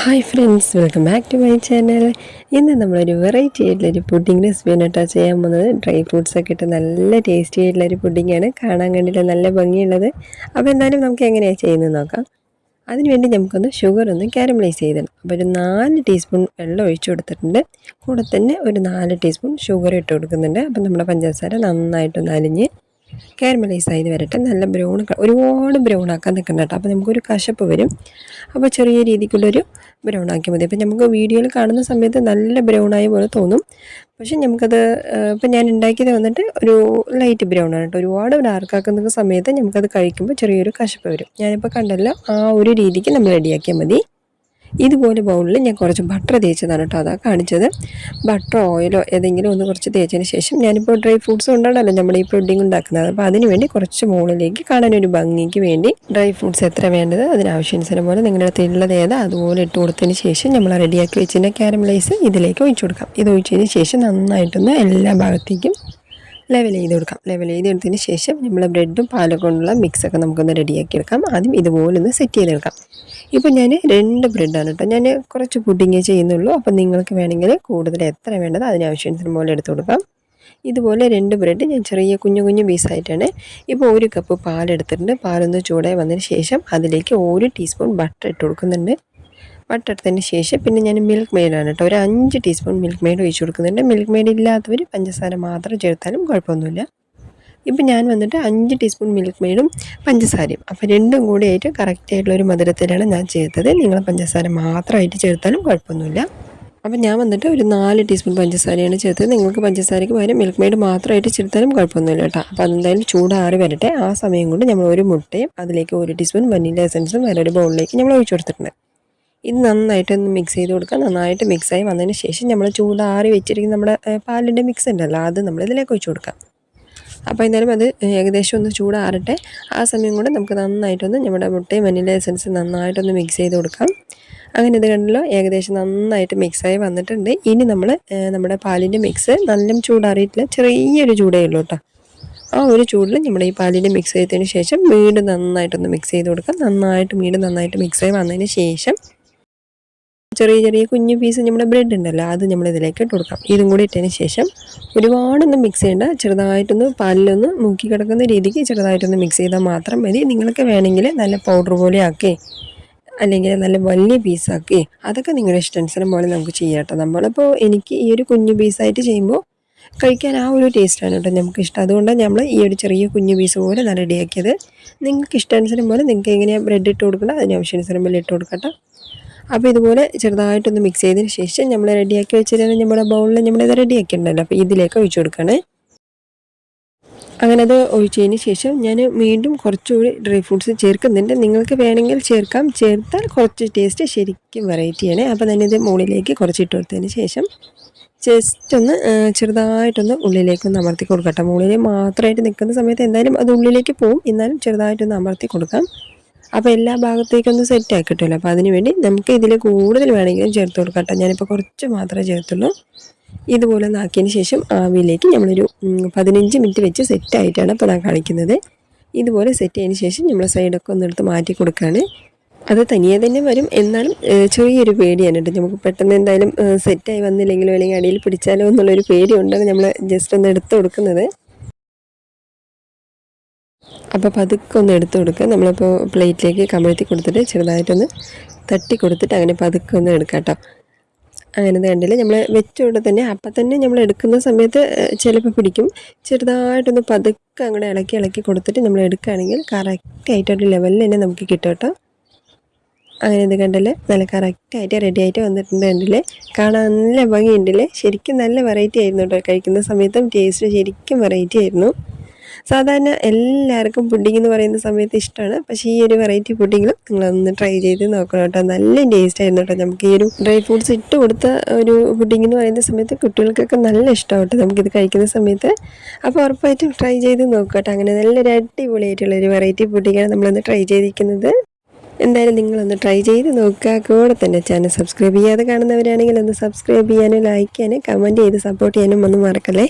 Hi friends, welcome back to my channel. ഇന്ന് നമ്മളൊരു variety ആയിട്ടുള്ളൊരു പുഡിംഗ് റെസിപ്പിയാണ് കേട്ടോ ചെയ്യാൻ പോകുന്നത്. ഡ്രൈ ഫ്രൂട്ട്സൊക്കെ ഇട്ട് നല്ല ടേസ്റ്റി ആയിട്ടുള്ളൊരു പുഡിങ്ങാണ്. കാണാൻ കണ്ടിട്ട് നല്ല ഭംഗിയുള്ളത്. അപ്പോൾ എന്തായാലും നമുക്ക് എങ്ങനെയാണ് ചെയ്യുന്നത് നോക്കാം. അതിനുവേണ്ടി നമുക്കൊന്ന് ഷുഗർ ഒന്ന് കാരമലൈസ് ചെയ്തിടണം. അപ്പോൾ ഒരു 4 ടീസ്പൂൺ വെള്ളം ഒഴിച്ചു കൊടുത്തിട്ടുണ്ട്. കൂടെ തന്നെ ഒരു 4 ടീസ്പൂൺ ഷുഗർ ഇട്ട് കൊടുക്കുന്നുണ്ട്. അപ്പോൾ നമ്മുടെ പഞ്ചസാര നന്നായിട്ടൊന്ന് അലിഞ്ഞ് കാരമലൈസ് ആയത് വരട്ടെ. നല്ല ബ്രൗൺ, ഒരുപാട് ബ്രൗൺ ആക്കാൻ നിൽക്കണ്ട കേട്ടോ. അപ്പോൾ നമുക്കൊരു കശപ്പ് വരും. അപ്പോൾ ചെറിയ രീതിക്കുള്ളൊരു ബ്രൗൺ ആക്കിയാൽ മതി. അപ്പോൾ നമുക്ക് വീഡിയോയിൽ കാണുന്ന സമയത്ത് നല്ല ബ്രൗൺ ആയ പോലെ തോന്നും. പക്ഷെ നമുക്കത് ഇപ്പം ഞാൻ ഉണ്ടാക്കിയത് വന്നിട്ട് ഒരു ലൈറ്റ് ബ്രൗൺ ആണ് കേട്ടോ. ഒരുപാട് ഡാർക്ക് ആക്കുന്ന സമയത്ത് നമുക്കത് കഴിക്കുമ്പോൾ ചെറിയൊരു കശപ്പ് വരും. ഞാനിപ്പോൾ കണ്ടല്ലോ, ആ ഒരു രീതിക്ക് നമ്മൾ റെഡിയാക്കിയാൽ മതി. ഇതുപോലെ ബൗളിൽ ഞാൻ കുറച്ച് ബട്ടർ തേച്ചതാണ് കേട്ടോ അതാ കാണിച്ചത്. ബട്ടറോ ഓയിലോ ഏതെങ്കിലും ഒന്ന് കുറച്ച് തേച്ചതിന് ശേഷം, ഞാനിപ്പോൾ ഡ്രൈ ഫ്രൂട്ട്സ് കൊണ്ടാണല്ലോ നമ്മൾ ഈ പുഡിംഗ് ഉണ്ടാക്കുന്നത്. അപ്പോൾ അതിന് വേണ്ടി കുറച്ച് മുകളിലേക്ക് കാണാനൊരു ഭംഗിക്ക് വേണ്ടി ഡ്രൈ ഫ്രൂട്ട്സ് എത്ര വേണ്ടത് അതിനാവശ്യാനുസരണം പോലെ നിങ്ങളുടെ അടുത്തുള്ളത് ഏതാ അതുപോലെ ഇട്ട് കൊടുത്തതിന് ശേഷം നമ്മൾ റെഡിയാക്കി വെച്ചിട്ട് കാരമലൈസ് ഇതിലേക്ക് ഒഴിച്ചു കൊടുക്കാം. ഇത് ഒഴിച്ചതിന് ശേഷം നന്നായിട്ടൊന്ന് എല്ലാ ഭാഗത്തേക്കും ലെവൽ ചെയ്ത് കൊടുക്കാം. ലെവൽ ചെയ്തെടുത്തതിന് ശേഷം നമ്മൾ ബ്രെഡും പാലൊക്കെ കൊണ്ടുള്ള മിക്സൊക്കെ നമുക്കൊന്ന് റെഡിയാക്കി എടുക്കാം. ആദ്യം ഇതുപോലെ ഒന്ന് സെറ്റ് ചെയ്തെടുക്കാം. ഇപ്പോൾ ഞാൻ 2 ബ്രെഡാണ് കേട്ടോ, ഞാൻ കുറച്ച് പുഡിങ്ങേ ചെയ്യുന്നുള്ളൂ. അപ്പോൾ നിങ്ങൾക്ക് വേണമെങ്കിൽ കൂടുതൽ എത്ര വേണ്ടത് അതിനാവശ്യത്തിന് പോലെ എടുത്ത് കൊടുക്കാം. ഇതുപോലെ 2 ബ്രെഡ് ഞാൻ ചെറിയ കുഞ്ഞു കുഞ്ഞു പീസായിട്ടാണ്. ഇപ്പോൾ 1 കപ്പ് പാലെടുത്തിട്ടുണ്ട്. പാലൊന്ന് ചൂടായി വന്നതിന് ശേഷം അതിലേക്ക് 1 ടീസ്പൂൺ ബട്ടർ ഇട്ട് കൊടുക്കുന്നുണ്ട്. ബട്ടർ ഇട്ടതിന് ശേഷം പിന്നെ ഞാൻ മിൽക്ക് മെയ്ഡാണ് കേട്ടോ, ഒരു 5 ടീസ്പൂൺ മിൽക്ക് മെയ്ഡ് ഒഴിച്ച് കൊടുക്കുന്നുണ്ട്. മിൽക്ക് മെയ്ഡ് ഇല്ലാത്തവർ പഞ്ചസാര മാത്രം ചേർത്താലും കുഴപ്പമൊന്നുമില്ല. ഇപ്പം ഞാൻ വന്നിട്ട് 5 ടീസ്പൂൺ മിൽക്ക് മെയ്ഡും പഞ്ചസാരയും, അപ്പോൾ രണ്ടും കൂടി ആയിട്ട് കറക്റ്റായിട്ടുള്ളൊരു മധുരത്തിലാണ് ഞാൻ ചേർത്തത്. നിങ്ങൾ പഞ്ചസാര മാത്രമായിട്ട് ചേർത്താലും കുഴപ്പമൊന്നുമില്ല. അപ്പം ഞാൻ വന്നിട്ട് ഒരു 4 ടീസ്പൂൺ പഞ്ചസാരയാണ് ചേർത്തത്. നിങ്ങൾക്ക് പഞ്ചസാരയ്ക്ക് പകരം മിൽക്ക് മെയ്ഡ് മാത്രമായിട്ട് ചേർത്താലും കുഴപ്പമൊന്നുമില്ല കേട്ടോ. അപ്പോൾ അതെന്തായാലും ചൂടാറി വരട്ടെ. ആ സമയം കൊണ്ട് നമ്മൾ ഒരു മുട്ടയും അതിലേക്ക് 1 ടീസ്പൂൺ വനില എസൻസും വേറൊരു ബൗളിലേക്ക് നമ്മൾ ഒഴിച്ചു കൊടുത്തിട്ടുണ്ട്. ഇത് നന്നായിട്ടൊന്ന് മിക്സ് ചെയ്ത് കൊടുക്കുക. നന്നായിട്ട് മിക്സായി വന്നതിന് ശേഷം നമ്മൾ ചൂടാറി വെച്ചിരിക്കുന്ന നമ്മുടെ പാലിൻ്റെ മിക്സ് ഉണ്ടല്ലോ, അത് നമ്മൾ ഇതിലേക്ക് ഒഴിച്ചു കൊടുക്കാം. അപ്പോൾ എന്തായാലും അത് ഏകദേശം ഒന്ന് ചൂടാറട്ടെ. ആ സമയം കൊണ്ട് നമുക്ക് നന്നായിട്ടൊന്ന് നമ്മുടെ മുട്ടയും വനില എസൻസ് നന്നായിട്ടൊന്ന് മിക്സ് ചെയ്ത് കൊടുക്കാം. അങ്ങനെ ഇത് കണ്ടല്ലോ, ഏകദേശം നന്നായിട്ട് മിക്സായി വന്നിട്ടുണ്ട്. ഇനി നമ്മൾ നമ്മുടെ പാലിൻ്റെ മിക്സ് നല്ല ചൂടാറിയിട്ടില്ല, ചെറിയൊരു ചൂടേ ഉള്ളൂ കേട്ടോ. ആ ഒരു ചൂടിൽ നമ്മുടെ ഈ പാലിൻ്റെ മിക്സ് ചെയ്തതിന് ശേഷം വീണ്ടും നന്നായിട്ടൊന്ന് മിക്സ് ചെയ്ത് കൊടുക്കാം. വീണ്ടും നന്നായിട്ട് മിക്സായി വന്നതിന് ശേഷം ചെറിയ ചെറിയ കുഞ്ഞു പീസ് നമ്മുടെ ബ്രെഡ് ഉണ്ടല്ലോ, അത് നമ്മൾ ഇതിലേക്ക് ഇട്ട് കൊടുക്കാം. ഇതും കൂടി ഇട്ടതിന് ശേഷം ഒരുപാടൊന്നും മിക്സ് ചെയ്യേണ്ട, ചെറുതായിട്ടൊന്ന് പാലിലൊന്ന് മുക്കി കിടക്കുന്ന രീതിക്ക് ചെറുതായിട്ടൊന്ന് മിക്സ് ചെയ്താൽ മാത്രം മതി. നിങ്ങൾക്ക് വേണമെങ്കിൽ നല്ല പൗഡർ പോലെ ആക്കി, അല്ലെങ്കിൽ നല്ല വലിയ പീസാക്കി, അതൊക്കെ നിങ്ങളുടെ ഇഷ്ടാനുസരണം പോലെ നമുക്ക് ചെയ്യാം കേട്ടോ. നമ്മളിപ്പോൾ എനിക്ക് ഈ ഒരു കുഞ്ഞു പീസായിട്ട് ചെയ്യുമ്പോൾ കഴിക്കാൻ ആ ഒരു ടേസ്റ്റാണ് കേട്ടോ നമുക്ക് ഇഷ്ടം. അതുകൊണ്ടാണ് നമ്മൾ ഈ ഒരു ചെറിയ കുഞ്ഞു പീസ് പോലെ നല്ല റെഡിയാക്കിയത്. നിങ്ങൾക്ക് ഇഷ്ടാനുസരണം പോലെ നിങ്ങൾക്ക് എങ്ങനെയാണ് ബ്രെഡ് ഇട്ട് കൊടുക്കണം അതിനാവശ്യാനുസരണം പോലെ ഇട്ട് കൊടുക്കട്ടെ. അപ്പോൾ ഇതുപോലെ ചെറുതായിട്ടൊന്ന് മിക്സ് ചെയ്തതിന് ശേഷം നമ്മൾ റെഡിയാക്കി വെച്ചിട്ട് നമ്മുടെ ബൗളിൽ നമ്മളിത് റെഡിയാക്കിയിട്ടുണ്ടല്ലോ, അപ്പോൾ ഇതിലേക്ക് ഒഴിച്ചു കൊടുക്കണേ. അങ്ങനെ അത് ഒഴിച്ചതിന് ശേഷം ഞാൻ വീണ്ടും കുറച്ചുകൂടി ഡ്രൈ ഫ്രൂട്ട്സ് ചേർക്കുന്നുണ്ട്. നിങ്ങൾക്ക് വേണമെങ്കിൽ ചേർക്കാം, ചേർത്താൽ കുറച്ച് ടേസ്റ്റ് ശരിക്കും വെറൈറ്റിയാണ്. അപ്പോൾ ഞാനിത് മുകളിലേക്ക് കുറച്ച് ഇട്ട് കൊടുത്തതിന് ശേഷം ജസ്റ്റ് ഒന്ന് ചെറുതായിട്ടൊന്ന് ഉള്ളിലേക്കൊന്ന് അമർത്തി കൊടുക്കട്ടെ. മുകളിൽ മാത്രമായിട്ട് നിൽക്കുന്ന സമയത്ത് എന്തായാലും അത് ഉള്ളിലേക്ക് പോവും, എന്നാലും ചെറുതായിട്ടൊന്ന് അമർത്തി കൊടുക്കാം. അപ്പോൾ എല്ലാ ഭാഗത്തേക്കൊന്ന് സെറ്റ് ആക്കിയിട്ടില്ല. അപ്പോൾ അതിന് വേണ്ടി നമുക്ക് ഇതിൽ കൂടുതൽ വേണമെങ്കിലും ചേർത്ത് കൊടുക്കട്ടെ. ഞാനിപ്പോൾ കുറച്ച് മാത്രമേ ചേർത്തുള്ളൂ. ഇതുപോലെ ഒന്ന് ആക്കിയതിന് ശേഷം ആവിയിലേക്ക് നമ്മളൊരു 15 മിനിറ്റ് വെച്ച് സെറ്റായിട്ടാണ് ഇപ്പോൾ ഞാൻ കാണിക്കുന്നത്. ഇതുപോലെ സെറ്റ് ചെയ്തതിന് ശേഷം നമ്മൾ സൈഡൊക്കെ ഒന്നെടുത്ത് മാറ്റി കൊടുക്കുകയാണ്. അത് തനിയെ തന്നെ വരും, എന്നാലും ചെറിയൊരു പേടിയാണ് കേട്ടോ. നമുക്ക് പെട്ടെന്ന് എന്തായാലും സെറ്റായി വന്നില്ലെങ്കിലോ അല്ലെങ്കിൽ അടിയിൽ പിടിച്ചാലോ എന്നുള്ളൊരു പേടിയുണ്ടാണ് നമ്മൾ ജസ്റ്റ് ഒന്ന് എടുത്ത് കൊടുക്കുന്നത്. അപ്പോൾ പതുക്കെ ഒന്ന് എടുത്ത് കൊടുക്കുക. നമ്മളിപ്പോൾ പ്ലേറ്റിലേക്ക് കമഴ്ത്തി കൊടുത്തിട്ട് ചെറുതായിട്ടൊന്ന് തട്ടി കൊടുത്തിട്ട് അങ്ങനെ പതുക്കെ ഒന്ന് എടുക്കാം കേട്ടോ. അങ്ങനെ കണ്ടില്ല, നമ്മൾ വെച്ചുകൊണ്ട് തന്നെ അപ്പം തന്നെ നമ്മൾ എടുക്കുന്ന സമയത്ത് ചിലപ്പോൾ പിടിക്കും. ചെറുതായിട്ടൊന്ന് പതുക്കെ അങ്ങോട്ട് ഇളക്കി കൊടുത്തിട്ട് നമ്മൾ എടുക്കുകയാണെങ്കിൽ കറക്റ്റായിട്ടൊരു ലെവലിൽ തന്നെ നമുക്ക് കിട്ടും കേട്ടോ. അങ്ങനെ ഇത് കണ്ടില്ലേ, നല്ല കറക്റ്റായിട്ട് റെഡി ആയിട്ട് വന്നിട്ടുണ്ട്. കണ്ടില്ലേ, കാണാൻ നല്ല ഭംഗിയുണ്ടല്ലേ. ശരിക്കും നല്ല വെറൈറ്റി ആയിരുന്നു കേട്ടോ. കഴിക്കുന്ന സമയത്തും ടേസ്റ്റ് ശരിക്കും വെറൈറ്റി ആയിരുന്നു. സാധാരണ എല്ലാവർക്കും പുഡിംഗ് എന്ന് പറയുന്ന സമയത്ത് ഇഷ്ടമാണ്, പക്ഷേ ഈ ഒരു വെറൈറ്റി പുഡിങ്ങിലും നിങ്ങളൊന്ന് ട്രൈ ചെയ്ത് നോക്കണം കേട്ടോ. നല്ല ടേസ്റ്റ് ആയിരുന്നു കേട്ടോ. നമുക്ക് ഈ ഒരു ഡ്രൈ ഫ്രൂട്ട്സ് ഇട്ട് കൊടുത്ത ഒരു പുഡിംഗ് എന്ന് പറയുന്ന സമയത്ത് കുട്ടികൾക്കൊക്കെ നല്ല ഇഷ്ടമാണ് കേട്ടോ നമുക്കിത് കഴിക്കുന്ന സമയത്ത്. അപ്പോൾ ഉറപ്പായിട്ടും ട്രൈ ചെയ്ത് നോക്കട്ടെ. അങ്ങനെ നല്ലൊരു അടിപൊളിയായിട്ടുള്ളൊരു വെറൈറ്റി പുഡിങ്ങാണ് നമ്മളൊന്ന് ട്രൈ ചെയ്തിരിക്കുന്നത്. എന്തായാലും നിങ്ങളൊന്ന് ട്രൈ ചെയ്ത് നോക്കുക. കൂടെ തന്നെ ചാനൽ സബ്സ്ക്രൈബ് ചെയ്യാതെ കാണുന്നവരാണെങ്കിൽ ഒന്ന് സബ്സ്ക്രൈബ് ചെയ്യാനും ലൈക്ക് ചെയ്യാനും കമൻറ്റ് ചെയ്ത് സപ്പോർട്ട് ചെയ്യാനും ഒന്നും മറക്കല്ലേ.